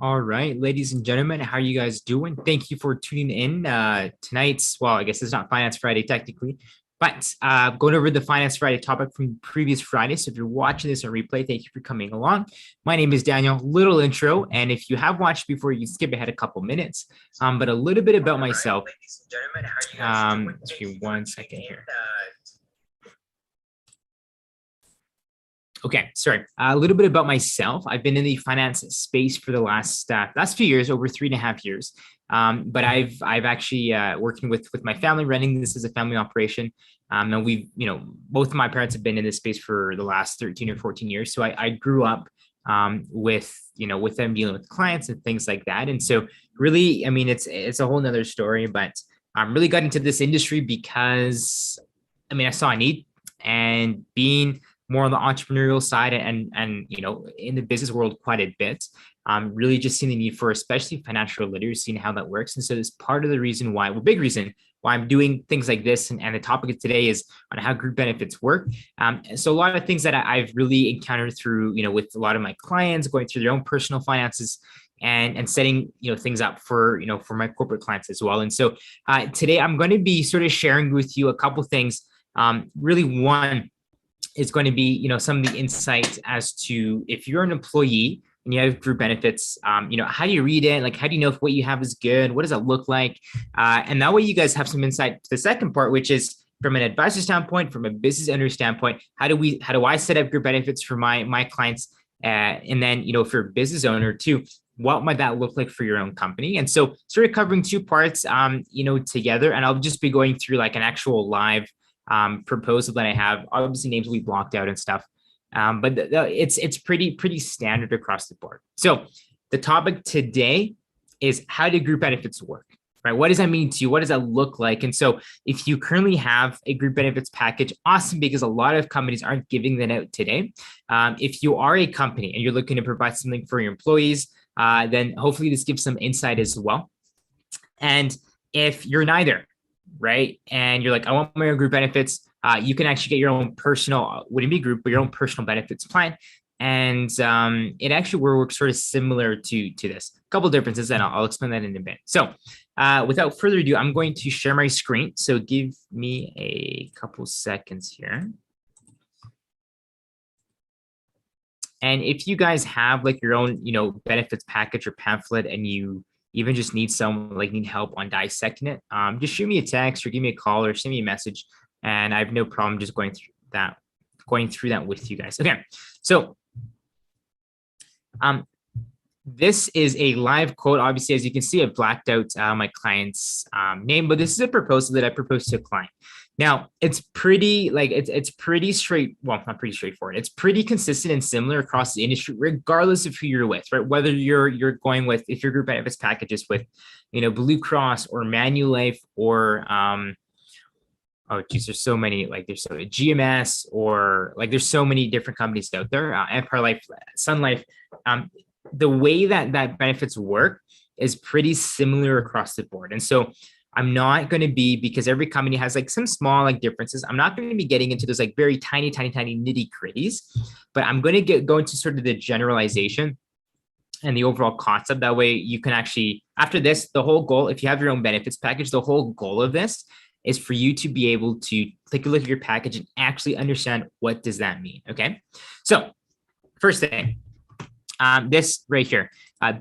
All right, ladies and gentlemen, how are you guys doing? Thank you for tuning in. Tonight's, well, I guess it's not Finance Friday technically, but going over the Finance Friday topic from previous Friday. So if you're watching this on replay, thank you for coming along. My name is Daniel. Little intro, and if you have watched before, you can skip ahead a couple minutes. But a little bit about myself. Ladies and gentlemen, how are you guys doing? Give me 1 second here. Okay, sorry. A little bit about myself. I've been in the finance space for the last few years, over 3.5 years. But I've actually working with my family, running this as a family operation. And we've, both of my parents have been in this space for the last 13 or 14 years. So I grew up with them dealing with clients and things like that. And so really, I mean, it's a whole nother story, but I'm really got into this industry because I saw a need, and being more on the entrepreneurial side and in the business world quite a bit. Really just seeing the need for especially financial literacy and how that works. And so it's part of the reason why, well, big reason why I'm doing things like this. And the topic of today is on how group benefits work. So a lot of things that I've really encountered through, with a lot of my clients going through their own personal finances and setting things up for for my corporate clients as well. And so today I'm going to be sort of sharing with you a couple things. Really, one is going to be, some of the insights as to if you're an employee and you have group benefits, how do you read it? Like, how do you know if what you have is good? What does that look like? And that way you guys have some insight to the second part, which is from an advisor standpoint, from a business owner standpoint, how do I set up group benefits for my clients? And then, if you're a business owner too, what might that look like for your own company? And so sort of covering two parts, together, and I'll just be going through like an actual live proposal that I have. Obviously, names will be blocked out and stuff, but it's pretty standard across the board. So the topic today is how do group benefits work, right? What does that mean to you? What does that look like? And so if you currently have a group benefits package, awesome, because a lot of companies aren't giving that out today. If you are a company and you're looking to provide something for your employees, then hopefully this gives some insight as well. And if you're neither, right, and you're like, I want my own group benefits, you can actually get your own personal, wouldn't be group, but your own personal benefits plan. And it actually works sort of similar to this. A couple differences, and I'll explain that in a bit. So without further ado, I'm going to share my screen. So give me a couple seconds here. And if you guys have like your own, benefits package or pamphlet, and you even just need need help on dissecting it, just shoot me a text or give me a call or send me a message, and I have no problem just going through that with you guys. Okay, so this is a live quote. Obviously, as you can see, I've blacked out my client's name, but this is a proposal that I proposed to a client. Now, it's pretty it's pretty not pretty straightforward. It's pretty consistent and similar across the industry, regardless of who you're with, right? Whether you're going with, if your group benefits package is with, Blue Cross or Manulife or oh geez, there's so many, there's so GMS, or there's so many different companies out there, Empire Life, Sun Life. The way that benefits work is pretty similar across the board. And so I'm not going to be, because every company has some small differences, I'm not going to be getting into those very tiny nitty gritties, but I'm going to go into sort of the generalization and the overall concept. That way you can actually, after this, the whole goal, if you have your own benefits package, the whole goal of this is for you to be able to take a look at your package and actually understand what does that mean. Okay. So first thing, this right here,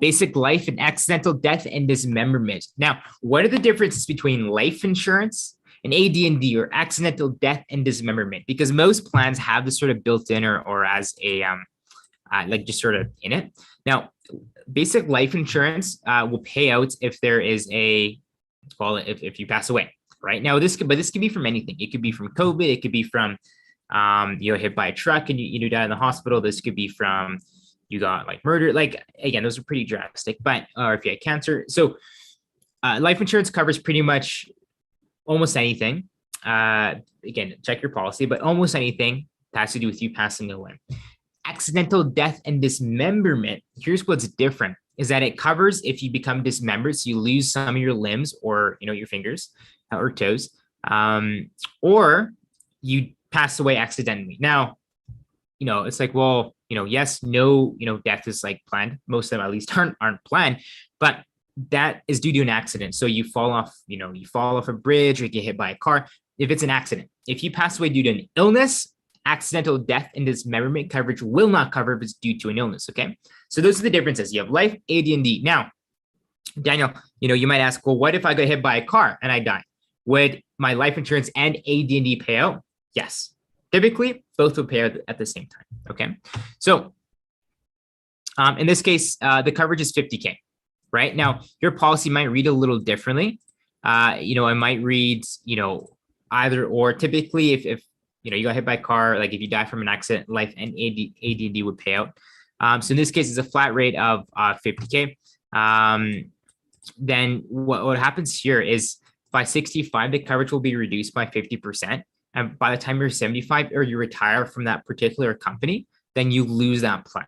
basic life and accidental death and dismemberment. Now, what are the differences between life insurance and AD&D, or accidental death and dismemberment? Because most plans have this sort of built in or as a just sort of in it. Now, basic life insurance will pay out if there is if you pass away. Right now, this could be from anything. It could be from COVID. It could be from hit by a truck and you die in the hospital. This could be from you got murder. Again, those are pretty drastic, but or if you had cancer. So life insurance covers pretty much almost anything. Again, check your policy, but almost anything that has to do with you passing away. Accidental death and dismemberment, here's what's different, is that it covers if you become dismembered, so you lose some of your limbs or your fingers or toes, or you pass away accidentally. Now, it's like, well, yes, no, death is like planned. Most of them at least aren't planned, but that is due to an accident. So you fall off, you fall off a bridge or get hit by a car. If it's an accident, if you pass away due to an illness, accidental death and dismemberment coverage will not cover if it's due to an illness. Okay. So those are the differences. You have life, AD&D. Now, Daniel, you might ask, well, what if I got hit by a car and I die? Would my life insurance and AD&D pay out? Yes. Typically, both will pay out at the same time. Okay. So in this case, the coverage is $50K, right? Now, your policy might read a little differently. It might read, either or. Typically, if you got hit by a car, like if you die from an accident, life and AD&D would pay out. So in this case, it's a flat rate of $50K. Then what happens here is by 65, the coverage will be reduced by 50%. And by the time you're 75 or you retire from that particular company, then you lose that plan,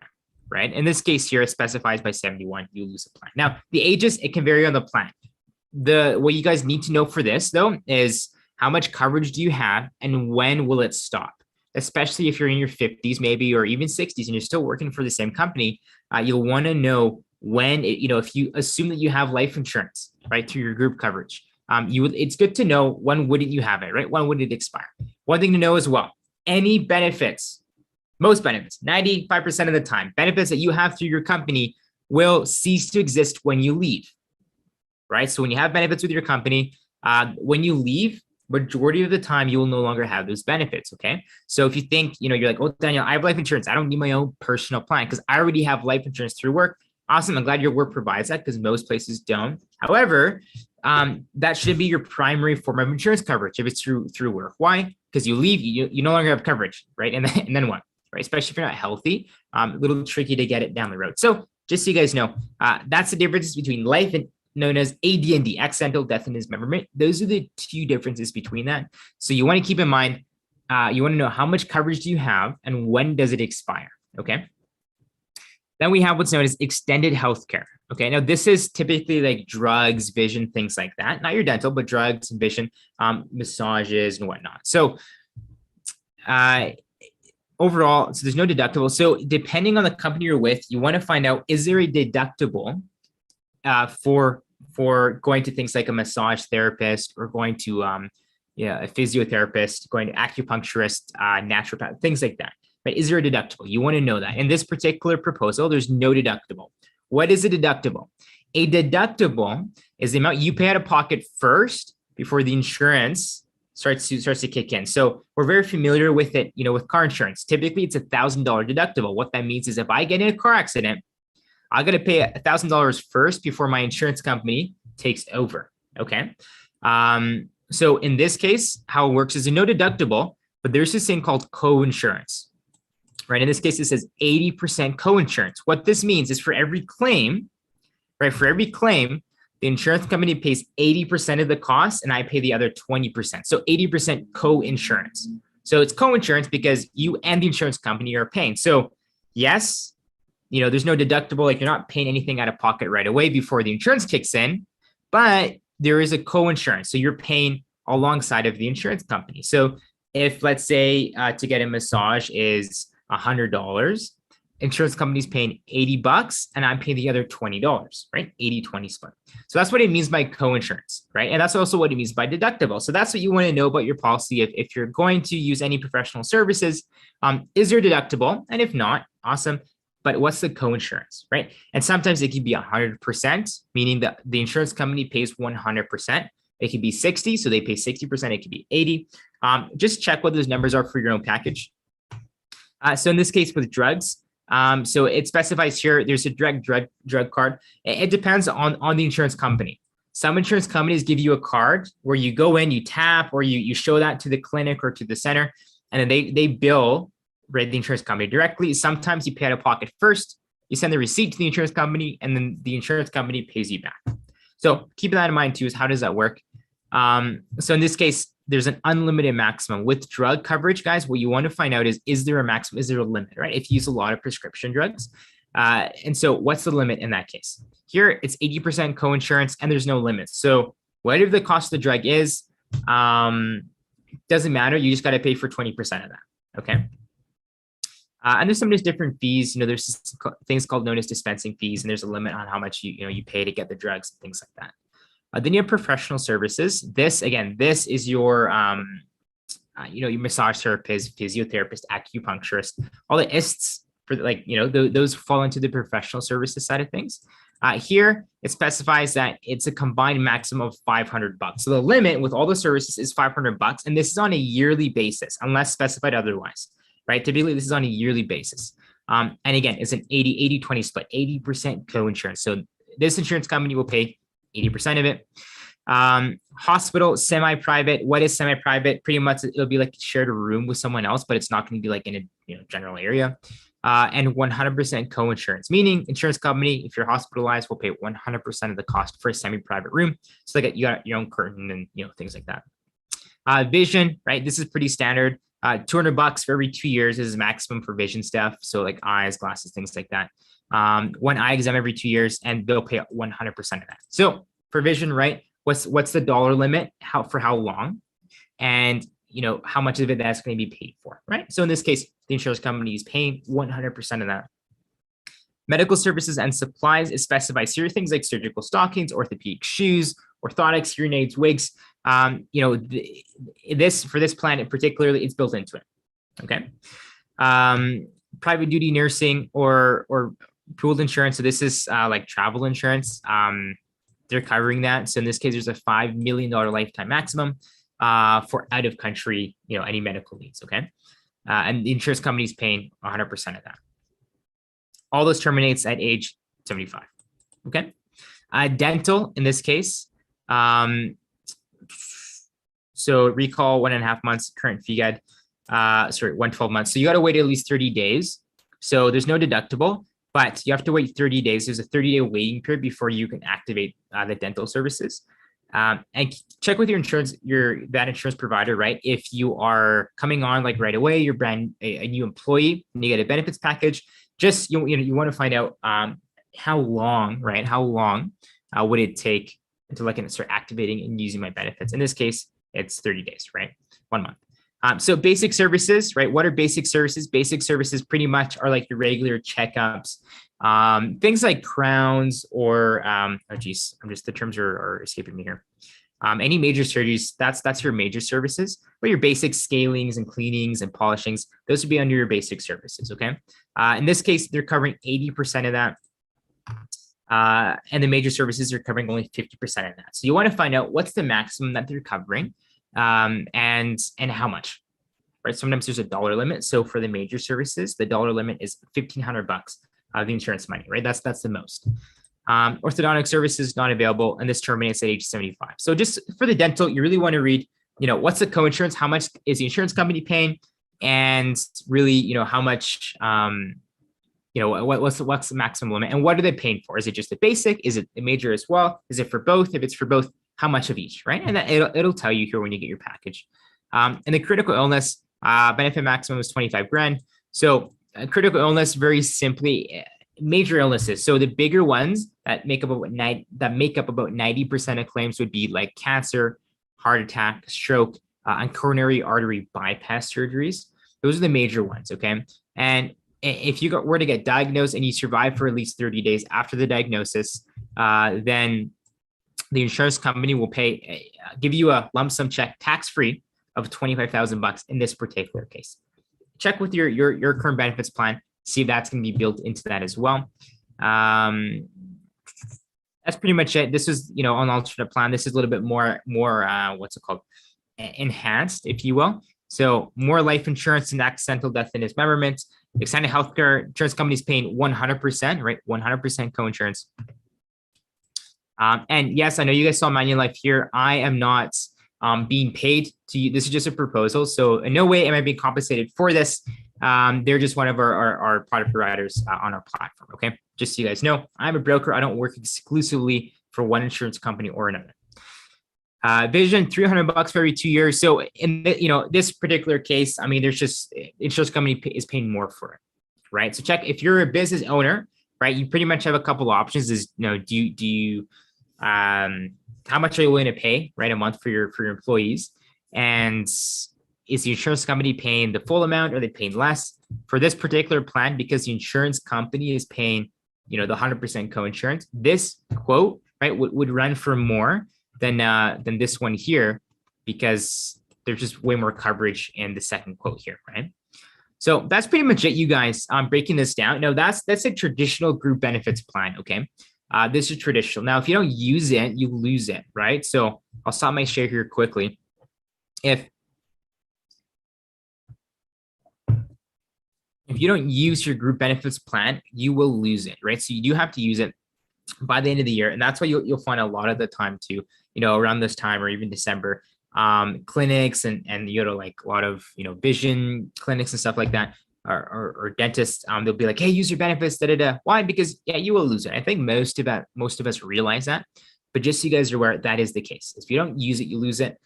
right? In this case here, it specifies by 71, you lose the plan. Now, the ages, it can vary on the plan. What you guys need to know for this, though, is how much coverage do you have and when will it stop? Especially if you're in your 50s, maybe, or even 60s, and you're still working for the same company, you'll want to know when, if you assume that you have life insurance, right, through your group coverage. It's good to know when wouldn't you have it, right? When would it expire? One thing to know as well, any benefits, most benefits, 95% of the time, benefits that you have through your company will cease to exist when you leave, right? So when you have benefits with your company, when you leave, majority of the time, you will no longer have those benefits, okay? So if you think, you're like, oh, Daniel, I have life insurance. I don't need my own personal plan because I already have life insurance through work. Awesome. I'm glad your work provides that because most places don't. However, that should be your primary form of insurance coverage if it's through work. Why? Because you leave, you no longer have coverage, right? And then what, right? Especially if you're not healthy, a little tricky to get it down the road. So just so you guys know, that's the difference between life and known as AD&D, accidental death and dismemberment. Those are the two differences between that. So you want to keep in mind, you want to know how much coverage do you have and when does it expire, okay? Then we have what's known as extended healthcare. Okay, now this is typically like drugs, vision, things like that. Not your dental, but drugs and vision, massages and whatnot. So overall, so there's no deductible. So depending on the company you're with, you want to find out, is there a deductible for going to things like a massage therapist or going to a physiotherapist, going to acupuncturist, naturopath, things like that. Right? Is there a deductible? You want to know that. In this particular proposal, there's no deductible. What is a deductible? A deductible is the amount you pay out of pocket first before the insurance starts to kick in. So we're very familiar with it, with car insurance. Typically, it's $1,000 deductible. What that means is if I get in a car accident, I got to pay $1,000 first before my insurance company takes over. Okay. So in this case, how it works is a no deductible, but there's this thing called coinsurance. Right. In this case, it says 80% coinsurance. What this means is for every claim, right? For every claim, the insurance company pays 80% of the cost and I pay the other 20%. So 80% coinsurance. So it's coinsurance because you and the insurance company are paying. So yes, there's no deductible, like you're not paying anything out of pocket right away before the insurance kicks in, but there is a coinsurance. So you're paying alongside of the insurance company. So if let's say to get a massage is $100, insurance company's paying $80 and I'm paying the other $20, right? 80-20 split. So that's what it means by coinsurance, right? And that's also what it means by deductible. So that's what you want to know about your policy. If you're going to use any professional services, is there deductible? And if not, awesome. But what's the coinsurance, right? And sometimes it can be 100%, meaning that the insurance company pays 100%. It could be 60, so they pay 60%. It could be 80. Just check what those numbers are for your own package. So in this case with drugs, so it specifies here, there's a drug card. It depends on the insurance company. Some insurance companies give you a card where you go in, you tap, or you show that to the clinic or to the center, and then they bill, right, the insurance company directly. Sometimes you pay out of pocket first, you send the receipt to the insurance company, and then the insurance company pays you back. So keep that in mind too, is how does that work? So in this case, there's an unlimited maximum. With drug coverage, guys, what you want to find out is there a maximum? Is there a limit, right? If you use a lot of prescription drugs. And so what's the limit in that case? Here, it's 80% coinsurance and there's no limit. So whatever the cost of the drug is, doesn't matter. You just got to pay for 20% of that, okay? And there's some just different fees. There's things called notice dispensing fees, and there's a limit on how much you pay to get the drugs and things like that. Then you have professional services. This is your your massage therapist, physiotherapist, acupuncturist, all the ists for those fall into the professional services side of things. Here it specifies that it's a combined maximum of $500. So the limit with all the services is $500, and this is on a yearly basis, unless specified otherwise, right? Typically, this is on a yearly basis. And again, it's an 80-20 split, 80% co-insurance. So this insurance company will pay 80% of it. Hospital, semi-private. What is semi-private? Pretty much it'll be like shared a room with someone else, but it's not going to be like in a general area. And 100% co-insurance, meaning insurance company, if you're hospitalized, will pay 100% of the cost for a semi-private room. So you got your own curtain and things like that. Vision, right? This is pretty standard. $200 for every 2 years is maximum for vision stuff. So like eyes, glasses, things like that. One eye exam every 2 years, and they'll pay 100% of that. So for vision, right? What's the dollar limit? For how long? And how much of it that's going to be paid for, right? So in this case, the insurance company is paying 100% of that. Medical services and supplies is specified here, things like surgical stockings, orthopedic shoes, orthotics, hearing aids, wigs. For this plan in particularly, it's built into it. Okay. Private duty nursing or pooled insurance. So this is like travel insurance. They're covering that. So in this case, there's a $5 million lifetime maximum for out of country, any medical needs. Okay. And the insurance company is paying 100% of that. All those terminates at age 75. Okay. Dental in this case. So recall 1.5 months, current fee guide, 112 months. So you got to wait at least 30 days. So there's no deductible, but you have to wait 30 days. There's a 30-day waiting period before you can activate the dental services. And check with your insurance provider, right? If you are coming on like right away, you're a new employee and you get a benefits package, just you want to find out how long, right? How long would it take until I can start activating and using my benefits? In this case, it's 30 days, right? 1 month. So basic services, right? What are basic services? Basic services pretty much are like your regular checkups, things like crowns or, the terms are escaping me here. Any major surgeries, that's your major services, but your basic scalings and cleanings and polishings, those would be under your basic services, okay? In this case, they're covering 80% of that. And the major services are covering only 50% of that. So you want to find out what's the maximum that they're covering and how much, right? Sometimes there's a dollar limit. So for the major services, the dollar limit is $1,500 of the insurance money, right? That's the most. Orthodontic services not available, and this terminates at age 75. So just for the dental, you really want to read, what's the co-insurance? How much is the insurance company paying? And really, how much, what's the maximum limit, and what are they paying for? Is it just a basic? Is it a major as well? Is it for both? If it's for both, how much of each, right? And it'll tell you here when you get your package. And the critical illness benefit maximum is 25 grand. So critical illness, very simply, major illnesses. So the bigger ones that make up about 90% of claims would be like cancer, heart attack, stroke, and coronary artery bypass surgeries. Those are the major ones. Okay. And if you were to get diagnosed and you survive for at least 30 days after the diagnosis, then the insurance company will give you a lump sum check tax-free of $25,000 in this particular case. Check with your current benefits plan, see if that's going to be built into that as well. That's pretty much it. This is, an alternate plan. This is a little bit more what's it called? Enhanced, if you will. So more life insurance and accidental death and dismemberment. Extended healthcare insurance companies paying 100%, right? 100% co-insurance. And yes, I know you guys saw Manulife here. I am not being paid to you. This is just a proposal. So in no way am I being compensated for this. They're just one of our product providers on our platform. Okay. Just so you guys know, I'm a broker. I don't work exclusively for one insurance company or another. Vision, $300 for every 2 years. So in this particular case, I mean, there's just insurance company is paying more for it, right? So check if you're a business owner, right? You pretty much have a couple of options. How much are you willing to pay, right, a month for your employees? And is the insurance company paying the full amount? Or are they paying less? for this particular plan, because the insurance company is paying, the 100% co-insurance, this quote, right, would run for more than this one here, because there's just way more coverage in the second quote here, right? So that's pretty much it, you guys. Breaking this down. Now that's a traditional group benefits plan. Okay, this is traditional. Now, if you don't use it, you lose it, right? So I'll stop my share here quickly. If you don't use your group benefits plan, you will lose it, right? So you do have to use it by the end of the year, and that's why you'll find a lot of the time too, around this time or even December, clinics and like a lot of vision clinics and stuff like that, or dentists, they'll be like, hey, use your benefits, Why? Because you will lose it. I think most of us realize that, but just so you guys are aware, that is the case. If you don't use it, you lose it.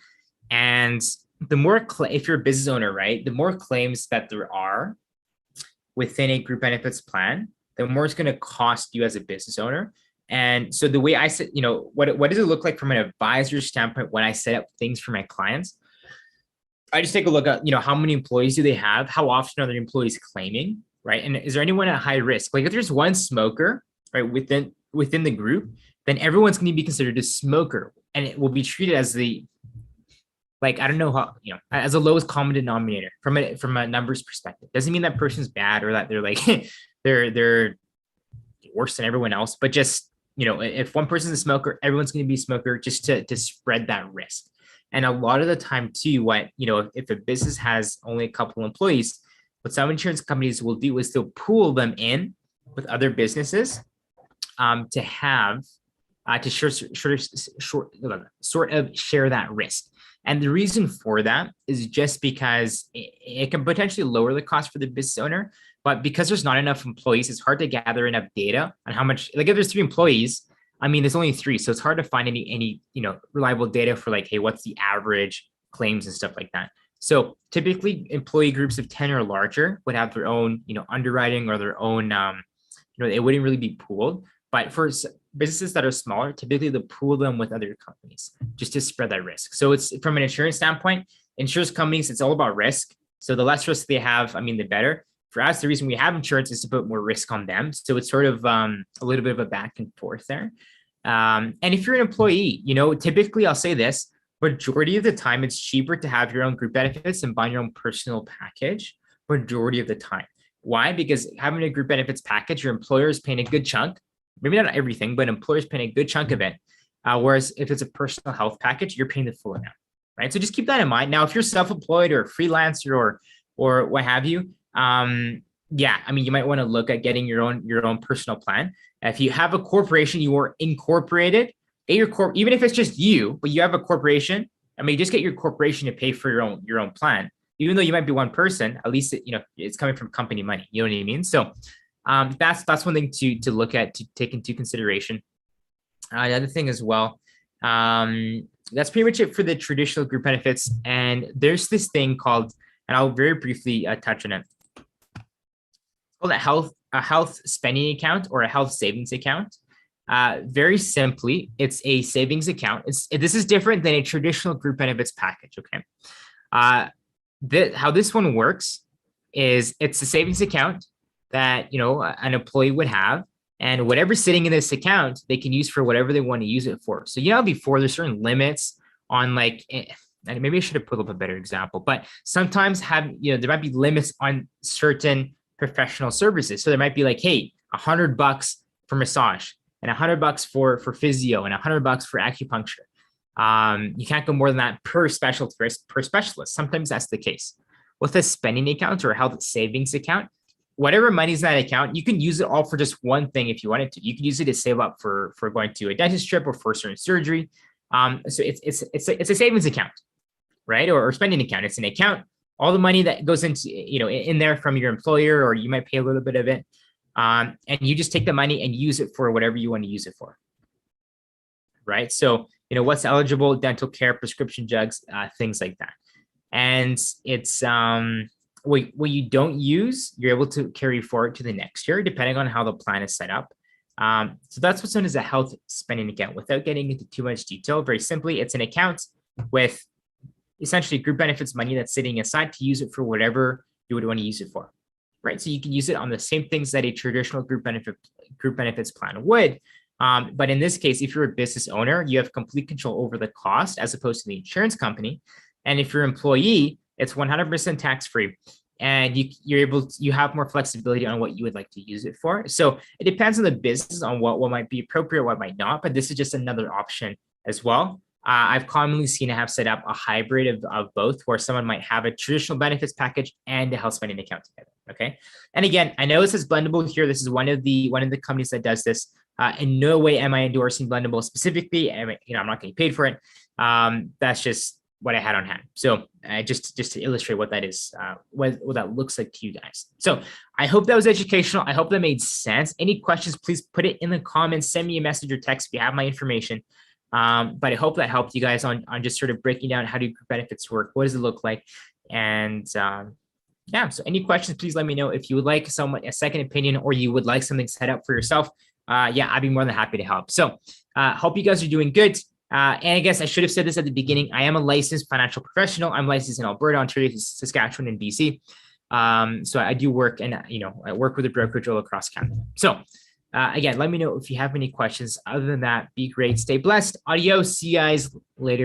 And the more if you're a business owner, right, the more claims that there are within a group benefits plan, the more it's going to cost you as a business owner. And so the way I said, what does it look like from an advisor standpoint when I set up things for my clients? I just take a look at, how many employees do they have? How often are their employees claiming, right? And is there anyone at high risk? Like if there's one smoker, right, within the group, then everyone's going to be considered a smoker, and it will be treated as the, like, I don't know how, as a lowest common denominator from a numbers perspective. Doesn't mean that person's bad or that they're like, they're worse than everyone else, but just, if one person's a smoker, everyone's going to be a smoker, just to spread that risk. And a lot of the time too, what, if a business has only a couple of employees, what some insurance companies will do is they'll pool them in with other businesses, to have, to sort of share that risk. And the reason for that is just because it can potentially lower the cost for the business owner, but because there's not enough employees, it's hard to gather enough data on how much, like if there's 3 employees, I mean, there's only 3. So it's hard to find any reliable data for like, hey, what's the average claims and stuff like that. So typically employee groups of 10 or larger would have their own, underwriting or their own, it wouldn't really be pooled. But for businesses that are smaller, typically they'll pool them with other companies just to spread that risk. So it's from an insurance standpoint, insurance companies, it's all about risk. So the less risk they have, the better. For us, the reason we have insurance is to put more risk on them. So it's sort of a little bit of a back and forth there. And if you're an employee, typically I'll say this, majority of the time, it's cheaper to have your own group benefits and buy your own personal package majority of the time. Why? Because having a group benefits package, your employer is paying a good chunk, maybe not everything, but employers paying a good chunk of it. Whereas if it's a personal health package, you're paying the full amount, right? So just keep that in mind. Now, if you're self-employed or a freelancer or what have you, you might want to look at getting your own personal plan. If you have a corporation, you are incorporated, even if it's just you, but you have a corporation, just get your corporation to pay for your own plan. Even though you might be one person, at least it's coming from company money. You know what I mean? So that's one thing to look at, to take into consideration. The other thing as well, that's pretty much it for the traditional group benefits. And there's this thing called, and I'll very briefly touch on it. It's called a health spending account or a health savings account. Very simply, it's a savings account. This is different than a traditional group benefits package. Okay. How this one works is it's a savings account that an employee would have, and whatever's sitting in this account, they can use for whatever they want to use it for. So before, there's certain limits on and maybe I should have put up a better example, but sometimes there might be limits on certain professional services. So there might be like, hey, $100 for massage and $100 for physio and $100 for acupuncture. You can't go more than that per specialist. Sometimes that's the case. With a spending account or a health savings account, whatever money's in that account, you can use it all for just one thing if you wanted to. You can use it to save up for going to a dentist trip or for certain surgery. So it's a savings account, right? Or spending account. It's an account. All the money that goes into in there from your employer, or you might pay a little bit of it, and you just take the money and use it for whatever you want to use it for, right? So what's eligible: dental care, prescription drugs, things like that. And it's what you don't use, you're able to carry forward to the next year, depending on how the plan is set up. So that's what's known as a health spending account. Without getting into too much detail, very simply, it's an account with essentially group benefits money that's sitting aside to use it for whatever you would want to use it for, right? So you can use it on the same things that a traditional group benefits plan would. But in this case, if you're a business owner, you have complete control over the cost as opposed to the insurance company. And if you're an employee, it's 100% tax free. And you have more flexibility on what you would like to use it for. So it depends on the business on what might be appropriate, what might not. But this is just another option as well. I've commonly seen it have set up a hybrid of both, where someone might have a traditional benefits package and a health spending account together. Okay. And again, I know this is blendable here. This is one of the companies that does this. In no way am I endorsing blendable specifically. I'm not getting paid for it. That's just what I had on hand. So just to illustrate what that is, what that looks like to you guys. So I hope that was educational. I hope that made sense. Any questions, please put it in the comments. Send me a message or text if you have my information. But I hope that helped you guys on just sort of breaking down how do group benefits work, what does it look like, and yeah. So any questions, please let me know. If you would like a second opinion, or you would like something set up for yourself, yeah, I'd be more than happy to help. So hope you guys are doing good. And I guess I should have said this at the beginning. I am a licensed financial professional. I'm licensed in Alberta, Ontario, Saskatchewan, and BC. So I do work, and I work with a brokerage all across Canada. So again, let me know if you have any questions. Other than that, be great, stay blessed. Adios. See you guys later.